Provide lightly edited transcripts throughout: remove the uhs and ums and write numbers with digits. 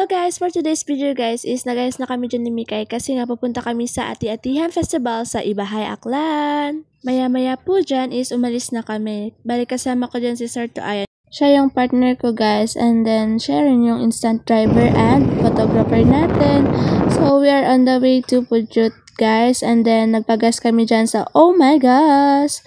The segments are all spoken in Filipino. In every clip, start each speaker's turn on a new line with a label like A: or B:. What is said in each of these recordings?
A: guys, for today's video guys is nagayos na kami dyan ni Mikay kasi nga pupunta kami sa Ati-Atihan Festival sa Ibahay, Aklan. Maya-maya po dyan is umalis na kami. Balik kasama ko dyan si Sir Tuayan. Siya yung partner ko guys, and then siya rin yung instant driver and photographer natin. So we are on the way to Pujut guys, and then nagpagas kami dyan sa Oh My Gosh!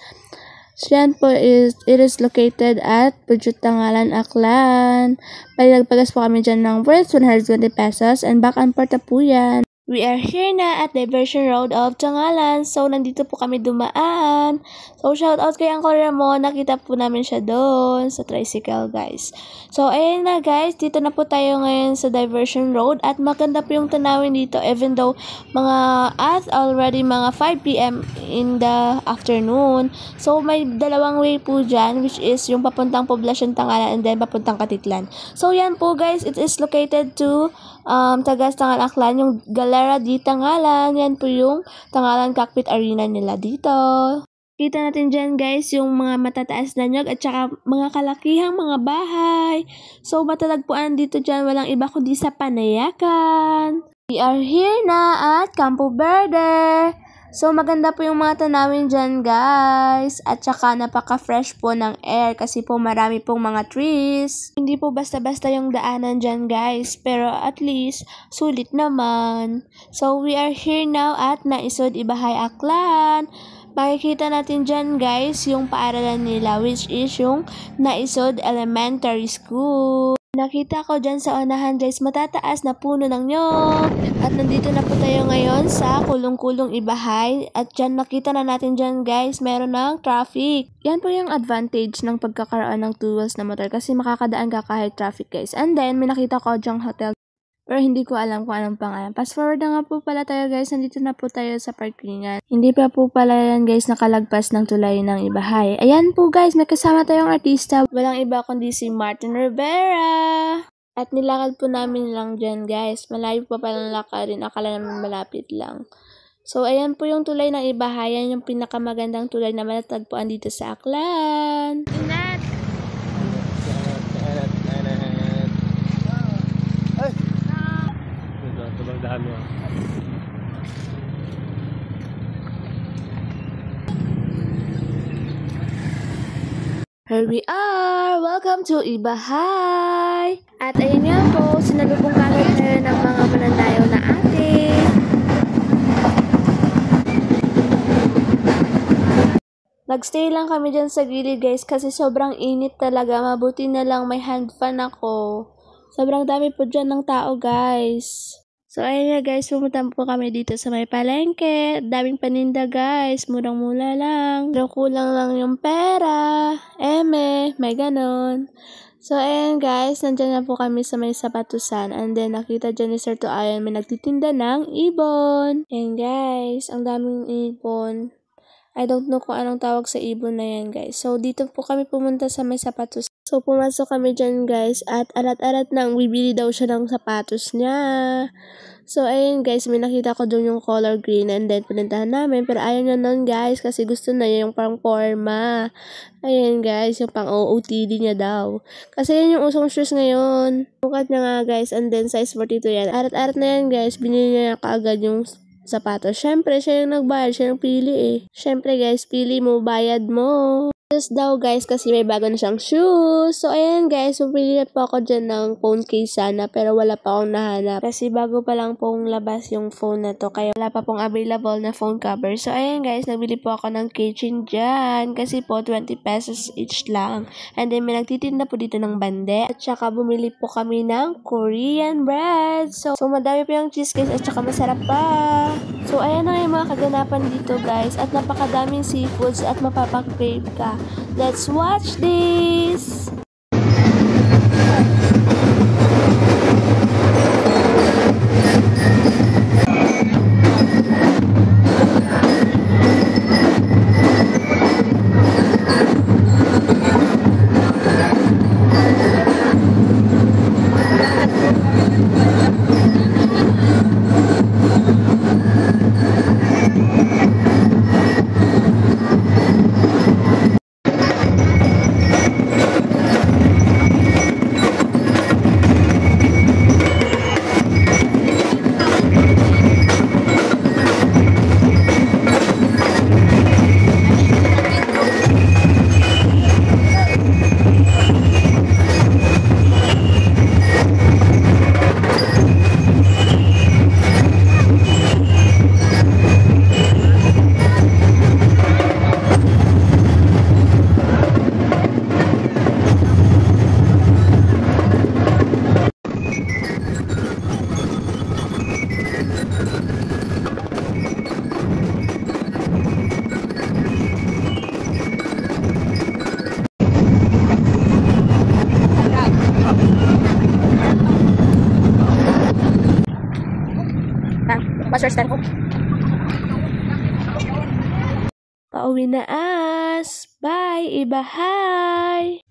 A: Siyan po it is located at Pujut Tangalan, Aklan. Bali nagpagas po kami dyan ng worth 120 pesos and back and forth na po yan. We are here na at Diversion Road of Tangalan. So, nandito po kami dumaan. So, shoutout kay Uncle Ramon. Nakita po namin siya doon sa tricycle, guys. So, ayun na, guys. Dito na po tayo ngayon sa Diversion Road. At maganda po yung tanawin dito. Even though, already mga 5 p.m. in the afternoon. So, may dalawang way po dyan, which is yung papuntang Poblacion Tangalan and then papuntang Katitlan. So, yan po, guys. It is located to Tagas Tangalan, Aklan, yung Galera di Tangalan. Yan po yung Tangalan Cockpit Arena nila dito. Kita natin dyan guys yung mga matataas na nyog at saka mga kalakihang mga bahay. So matatagpuan dito dyan walang iba kundi sa Panayakan. We are here na at Campo Verde. So, maganda po yung mga tanawin dyan, guys. At saka, napaka-fresh po ng air kasi po marami pong mga trees. Hindi po basta-basta yung daanan dyan, guys. Pero at least, sulit naman. So, we are here now at Naisod Ibahay, Aklan. Makikita natin dyan, guys, yung paaralan nila, which is yung Naisod Elementary School. Nakita ko dyan sa unahan guys, matataas na puno ng nyog. At nandito na po tayo ngayon sa Kulong-Kulong Ibahay. At dyan nakita na natin dyan guys, meron ng traffic. Yan po yung advantage ng pagkakaroon ng two wheels na motor kasi makakadaan ka kahit traffic guys. And then may nakita ko dyang hotel. Pero hindi ko alam kung anong pangalan. Fast forward na nga po pala tayo guys. Nandito na po tayo sa parkingan. Hindi pa po pala yan guys nakalagpas ng tulay ng Ibahay. Ayan po guys, may kasama tayong artista. Walang iba kundi si Martin Rivera. At nilakad po namin lang dyan guys. Malayo pa palang lakarin. Akala naman malapit lang. So ayan po yung tulay ng Ibahay. Yan yung pinakamagandang tulay na matatagpuan dito sa Aklan. Inat! Here we are! Welcome to Ibahay! At ayun nga po, sinalubong kami ngayon ng mga mananayaw na ate. Nagstay lang kami dyan sa gilid guys kasi sobrang init talaga. Mabuti na lang may hand fan ako. Sobrang dami po dyan ng tao guys. So ayun nga guys, pumunta po kami dito sa may palengke. Daming paninda guys, murang-mura lang. Pero kulang lang yung pera. May ganon. So ayun guys, nandyan na po kami sa may sapatusan. And then nakita dyan ni Sir Tuayan, may nagtitinda ng ibon. Ayan guys, ang daming ibon. I don't know kung anong tawag sa ibon na yan guys. So dito po kami pumunta sa may sapatos. So pumasok kami dyan guys at arat-arat nang bibili daw siya ng sapatos niya. So ayun guys, may nakita ko doon yung color green and then pinuntahan namin. Pero ayaw niya nun guys kasi gusto na niya yung pang forma. Ayun guys, yung pang OOTD niya daw. Kasi yan yung usong shoes ngayon. Bukat niya nga guys, and then size 42 yan. Arat-arat na yan guys, binili niya kaagad yung sapatos. Syempre, siya yung nagbayad, siya yung pili eh. Syempre guys, pili mo, bayad mo. Just daw guys, kasi may bago na siyang shoes. So ayan guys, pumili na po ako dyan ng phone case sana, pero wala pa akong nahanap. Kasi bago pa lang pong labas yung phone na to, kaya wala pa pong available na phone cover. So ayan guys, nagbili po ako ng keychain dyan, kasi po 20 pesos each lang. And then may nagtitinda po dito ng bande. At saka bumili po kami ng Korean bread. So madami po yung cheese guys, at saka masarap pa. So ayan na yung mga kaganapan dito guys, at napakadaming seafoods at mapapag-crave ka. Let's watch this!
B: Plastan ko.
A: Pauwi na as. Bye, ibahay!